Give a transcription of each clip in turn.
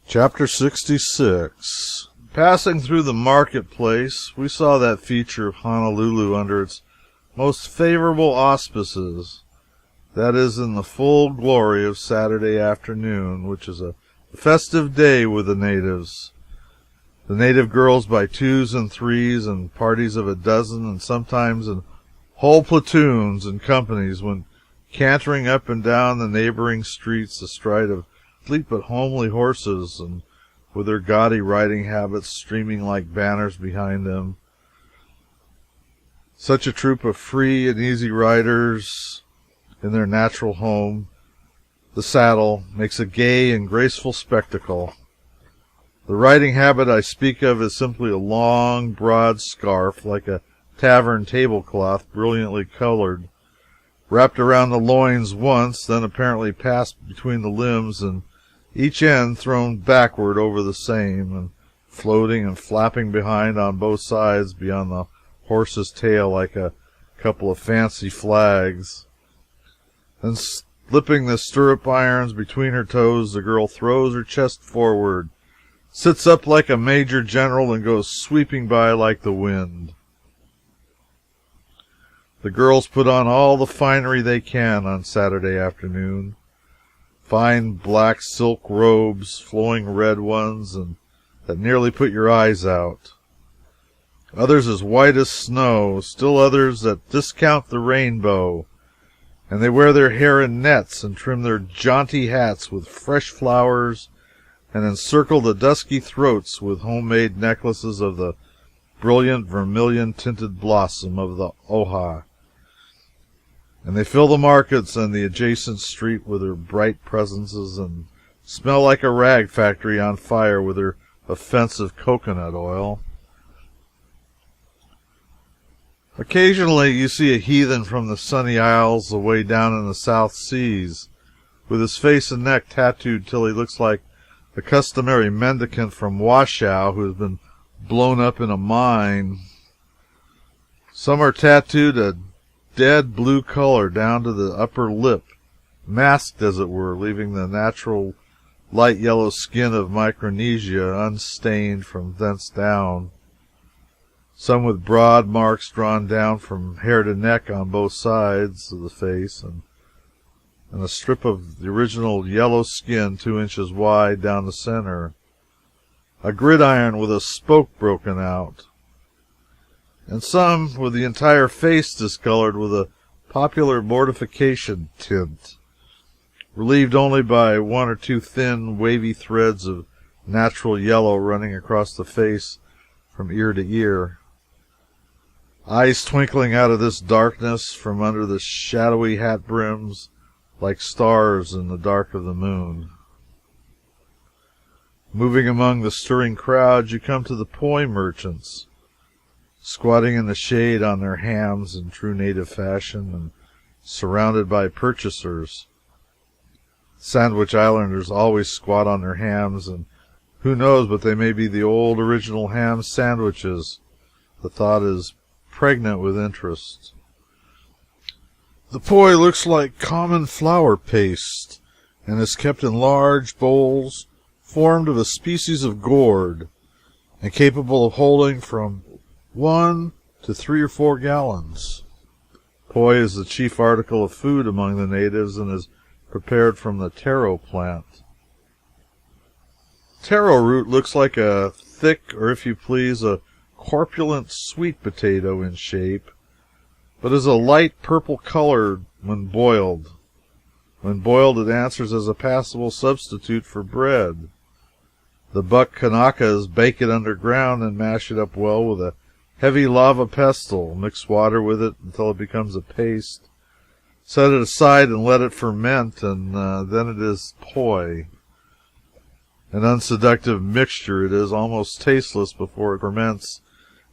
Chapter 66. Passing through the marketplace, we saw that feature of Honolulu under its most favorable auspices, that is, in the full glory of Saturday afternoon, which is a festive day with the natives. The native girls by twos and threes and parties of a dozen, and sometimes in whole platoons and companies, went cantering up and down the neighboring streets astride of fleet but homely horses, and with their gaudy riding habits streaming like banners behind them. Such a troop of free and easy riders in their natural home, the saddle, makes a gay and graceful spectacle. The riding habit I speak of is simply a long, broad scarf, like a tavern tablecloth, brilliantly colored, wrapped around the loins once, then apparently passed between the limbs, and each end thrown backward over the same, and floating and flapping behind on both sides beyond the horse's tail like a couple of fancy flags. Then slipping the stirrup irons between her toes, the girl throws her chest forward, sits up like a major general, and goes sweeping by like the wind. The girls put on all the finery they can on Saturday afternoon. Fine black silk robes, flowing red ones, and that nearly put your eyes out. Others as white as snow, still others that discount the rainbow, and they wear their hair in nets and trim their jaunty hats with fresh flowers and encircle the dusky throats with homemade necklaces of the brilliant vermilion-tinted blossom of the oha. And they fill the markets and the adjacent street with their bright presences, and smell like a rag factory on fire with their offensive coconut oil. Occasionally you see a heathen from the sunny isles away down in the South Seas, with his face and neck tattooed till he looks like the customary mendicant from Washoe who has been blown up in a mine. Some are tattooed a dead blue color down to the upper lip, masked as it were, leaving the natural light yellow skin of Micronesia unstained from thence down. Some with broad marks drawn down from hair to neck on both sides of the face, and a strip of the original yellow skin 2 inches wide down the center. A gridiron with a spoke broken out. And some with the entire face discolored with a popular mortification tint, relieved only by 1 or 2 thin, wavy threads of natural yellow running across the face from ear to ear. Eyes twinkling out of this darkness from under the shadowy hat brims like stars in the dark of the moon. Moving among the stirring crowds, you come to the poi merchants, squatting in the shade on their hams in true native fashion, and surrounded by purchasers. Sandwich Islanders always squat on their hams, and who knows but they may be the old original ham sandwiches. The thought is pregnant with interest. The poi looks like common flour paste, and is kept in large bowls formed of a species of gourd, and capable of holding from 1 to 3 or 4 gallons. Poi is the chief article of food among the natives, and is prepared from the taro plant. Taro root looks like a thick, or if you please, a corpulent sweet potato in shape, but is a light purple color when boiled. When boiled, it answers as a passable substitute for bread. The buck Kanakas bake it underground and mash it up well with a heavy lava pestle, mix water with it until it becomes a paste, set it aside and let it ferment, and then it is poi. An unseductive mixture it is, almost tasteless before it ferments,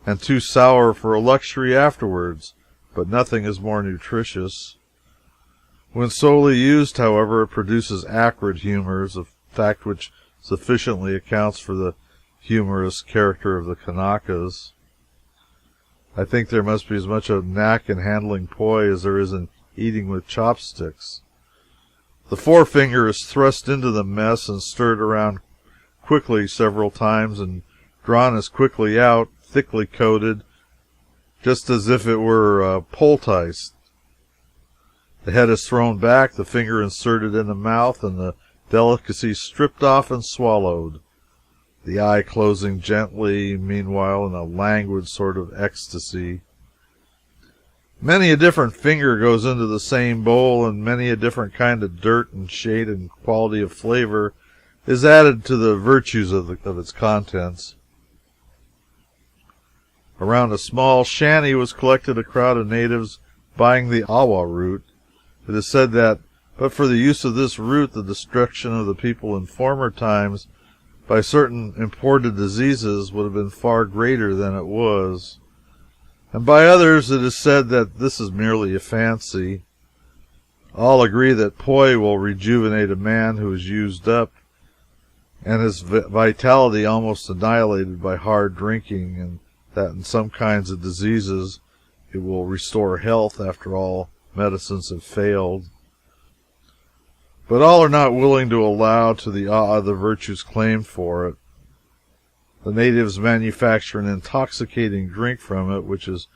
and too sour for a luxury afterwards, but nothing is more nutritious. When solely used, however, it produces acrid humors, a fact which sufficiently accounts for the humorous character of the Kanakas. I think there must be as much a knack in handling poi as there is in eating with chopsticks. The forefinger is thrust into the mess and stirred around quickly several times and drawn as quickly out, thickly coated, just as if it were poulticed. The head is thrown back, the finger inserted in the mouth, and the delicacy stripped off and swallowed, the eye closing gently, meanwhile, in a languid sort of ecstasy. Many a different finger goes into the same bowl, and many a different kind of dirt and shade and quality of flavor is added to the virtues of its contents. Around a small shanty was collected a crowd of natives buying the awa root. It is said that, but for the use of this root, the destruction of the people in former times by certain imported diseases would have been far greater than it was. And by others it is said that this is merely a fancy. All agree that poi will rejuvenate a man who is used up and his vitality almost annihilated by hard drinking, and that in some kinds of diseases it will restore health after all medicines have failed. But all are not willing to allow to the the virtues claimed for it. The natives manufacture an intoxicating drink from it, which is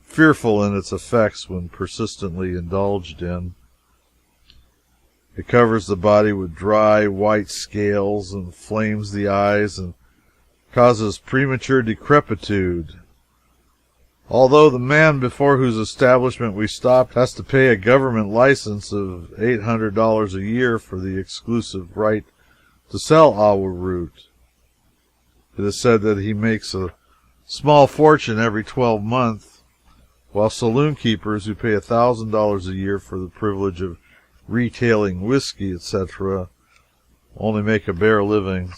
fearful in its effects when persistently indulged in. It covers the body with dry, white scales, and inflames the eyes, and causes premature decrepitude. Although the man before whose establishment we stopped has to pay a government license of $800 a year for the exclusive right to sell awa root. It is said that he makes a small fortune every 12 months, while saloon keepers who pay $1,000 a year for the privilege of retailing whiskey, etc., only make a bare living.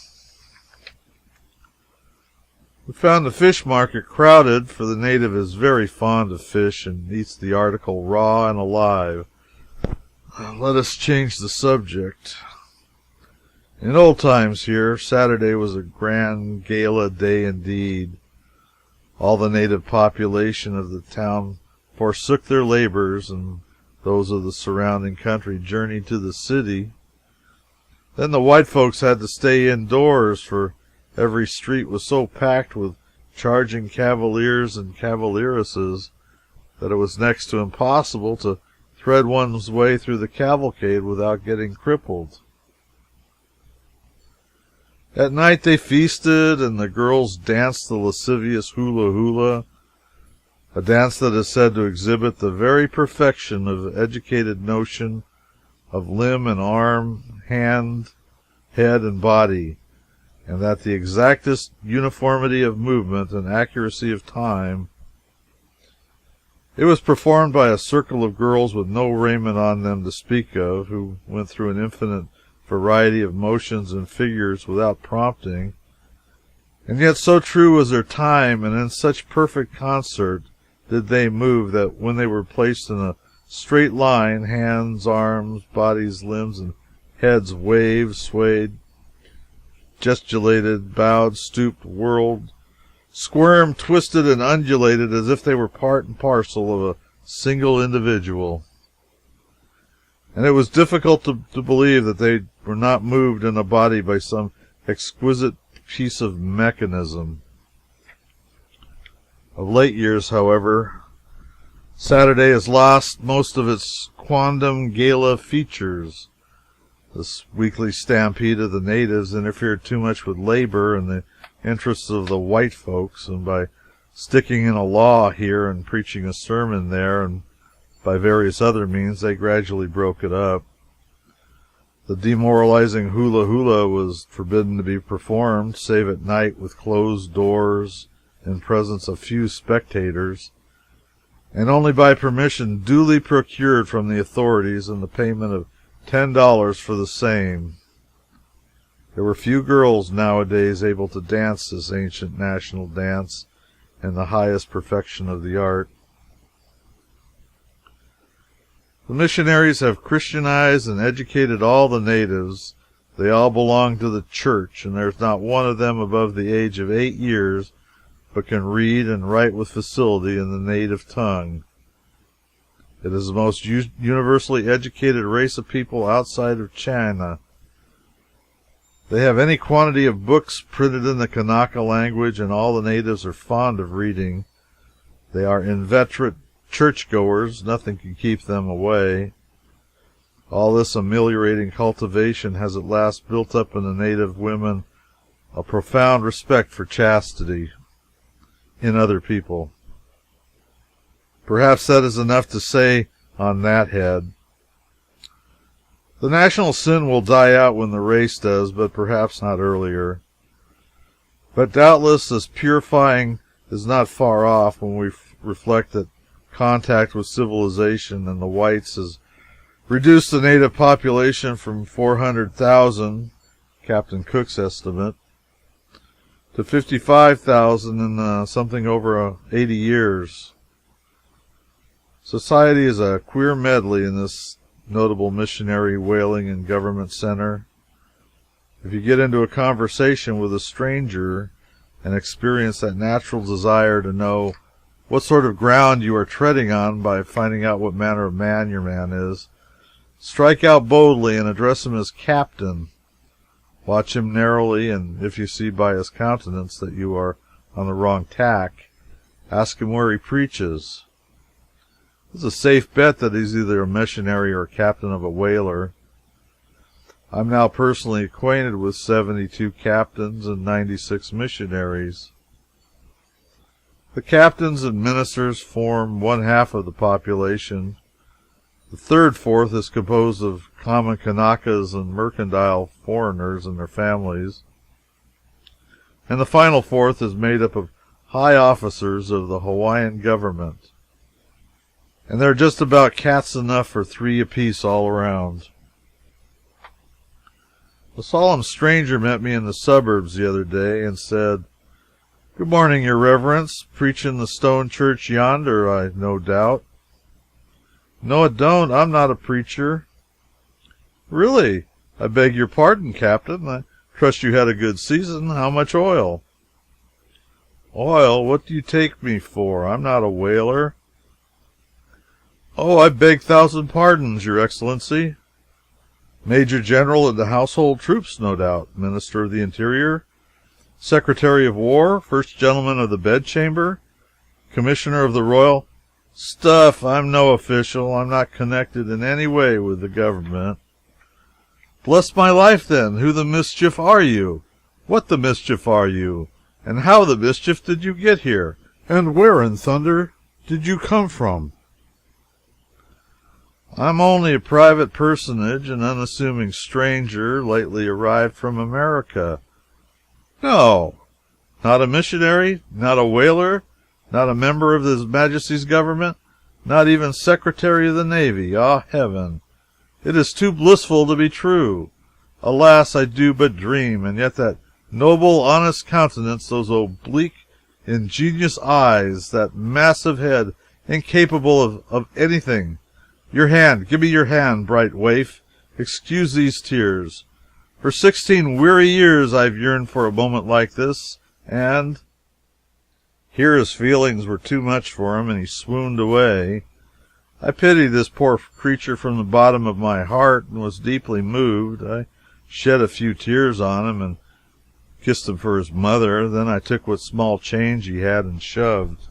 We found the fish market crowded, for the native is very fond of fish and eats the article raw and alive. Let us change the subject. In old times here, Saturday was a grand gala day indeed. All the native population of the town forsook their labors, and those of the surrounding country journeyed to the city. Then the white folks had to stay indoors, for every street was so packed with charging cavaliers and cavalieresses that it was next to impossible to thread one's way through the cavalcade without getting crippled. At night they feasted, and the girls danced the lascivious hula hula, a dance that is said to exhibit the very perfection of educated notion of limb and arm, hand, head, and body, and that the exactest uniformity of movement and accuracy of time. It was performed by a circle of girls with no raiment on them to speak of, who went through an infinite variety of motions and figures without prompting, and yet so true was their time, and in such perfect concert did they move, that when they were placed in a straight line, hands, arms, bodies, limbs, and heads waved, swayed, gesticulated, bowed, stooped, whirled, squirmed, twisted, and undulated as if they were part and parcel of a single individual. And it was difficult to believe that they were not moved in a body by some exquisite piece of mechanism. Of late years, however, Saturday has lost most of its quondam gala features. This weekly stampede of the natives interfered too much with labor and the interests of the white folks, and by sticking in a law here and preaching a sermon there, and by various other means, they gradually broke it up. The demoralizing hula hula was forbidden to be performed, save at night with closed doors, in presence of few spectators, and only by permission duly procured from the authorities and the payment of $10 for the same. There were few girls nowadays able to dance this ancient national dance in the highest perfection of the art. The missionaries have Christianized and educated all the natives. They all belong to the church, and there is not one of them above the age of 8 years but can read and write with facility in the native tongue. It is the most universally educated race of people outside of China. They have any quantity of books printed in the Kanaka language, and all the natives are fond of reading. They are inveterate churchgoers. Nothing can keep them away. All this ameliorating cultivation has at last built up in the native women a profound respect for chastity in other people. Perhaps that is enough to say on that head. The national sin will die out when the race does, but perhaps not earlier. But doubtless this purifying is not far off when we reflect that contact with civilization and the whites has reduced the native population from 400,000, Captain Cook's estimate, to 55,000 in something over 80 years. Society is a queer medley in this notable missionary whaling and government center. If you get into a conversation with a stranger and experience that natural desire to know what sort of ground you are treading on by finding out what manner of man your man is, strike out boldly and address him as Captain. Watch him narrowly, and if you see by his countenance that you are on the wrong tack, ask him where he preaches. It's a safe bet that he's either a missionary or a captain of a whaler. I'm now personally acquainted with 72 captains and 96 missionaries. The captains and ministers form one half of the population. The third fourth is composed of common Kanakas and mercantile foreigners and their families. And the final fourth is made up of high officers of the Hawaiian government. And there are just about cats enough for 3 apiece all around. A solemn stranger met me in the suburbs the other day and said, "Good morning, your reverence. Preaching the stone church yonder, I no doubt." "No, it don't. I'm not a preacher." "Really? I beg your pardon, Captain. I trust you had a good season. How much oil?" "Oil? What do you take me for? I'm not a whaler." "Oh, I beg 1,000 pardons, your excellency." "Major General of the household troops, no doubt. Minister of the Interior, Secretary of War, First Gentleman of the Bedchamber, Commissioner of the Royal—" "Stuff! I'm no official. I'm not connected in any way with the government." "Bless my life, then, who the mischief are you? What the mischief are you? And how the mischief did you get here? And where in thunder did you come from?" "I'm only a private personage, an unassuming stranger, lately arrived from America." "No! Not a missionary? Not a whaler? Not a member of His Majesty's government? Not even Secretary of the Navy? Ah, heaven! It is too blissful to be true. Alas, I do but dream, and yet that noble, honest countenance, those oblique, ingenious eyes, that massive head, incapable of anything. Your hand, give me your hand, bright waif. Excuse these tears. For 16 weary years I've yearned for a moment like this, and—" Here his feelings were too much for him, and he swooned away. I pitied this poor creature from the bottom of my heart, and was deeply moved. I shed a few tears on him, and kissed him for his mother. Then I took what small change he had and shoved.